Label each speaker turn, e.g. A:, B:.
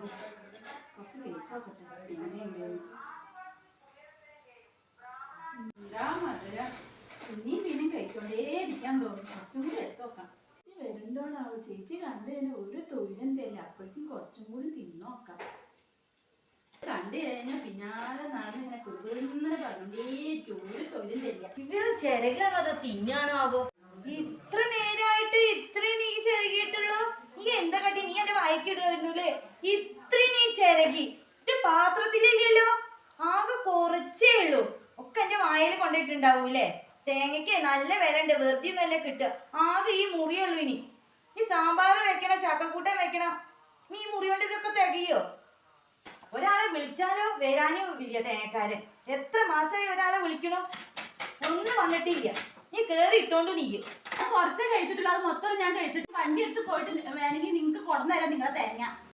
A: കുറച്ച് കഴിച്ചോക്കട്ടെ. എങ്ങനെയുണ്ട് എന്താ മധുരം. പിന്നെയും കഴിച്ചോണ്ടേയിരിക്കാൻ തോന്നും. കുറച്ചും കൂടി എടുത്തു നോക്കാം. വരുന്നോളാവും. ചേച്ചി കണ്ടതിന് ഒരു തൊഴിലും തരില്ല. അപ്പോഴേക്കും കുറച്ചും കൂടി തിന്നോക്കാം. കണ്ടു കഴിഞ്ഞാൽ പിന്നാലെ നടന്നിങ്ങനെ കുറുകുന്നനെ പറഞ്ഞോണ്ടേയിരിക്കും. ഒരു തൊഴിലും തരില്ല.
B: ഇവര് ചിരകാണോ അതോ തിന്നാണോ ആവോ? ഇത്ര നേരമായിട്ട് ഇത്രയും നീ ചിരകിയിട്ടുള്ളൂ. നീ എന്താ കാട്ടി? നീ എന്റെ വായിക്കിടുവായിരുന്നുല്ലേ? ഇത്രയും നീ ചിരകി ഒരു പാത്രത്തിലില്ലല്ലോ. ആകെ കുറച്ചേ ഉള്ളൂ. ഒക്കെ എന്റെ വായിൽ കൊണ്ടിട്ടുണ്ടാവൂല്ലേ? തേങ്ങയ്ക്ക് നല്ല വില ഉണ്ട്. വെറുതെ നല്ല കിട്ടുക. ആകെ ഈ മുറിയുള്ളൂ. ഇനി ഈ സാമ്പാർ വെക്കണം, ചക്കക്കൂട്ടൻ വെക്കണം. നീ ഈ മുറി കൊണ്ട് ഇതൊക്കെ തികയോ? ഒരാളെ വിളിച്ചാലോ വരാനോ ഇല്ല തേങ്ങക്കാരൻ. എത്ര മാസമായി ഒരാളെ വിളിക്കണോ? ഒന്നും വന്നിട്ടില്ല. നീ കേറി ഇട്ടോണ്ട് നീ.
A: ഞാൻ കുറച്ചേ കഴിച്ചിട്ടുള്ളൂ. അത് മൊത്തം ഞാൻ കഴിച്ചിട്ട് വണ്ടി എടുത്ത് പോയിട്ട് വേണമെങ്കിൽ നിങ്ങൾക്ക് കൊണ്ടുതരാം നിങ്ങളെ തേങ്ങ.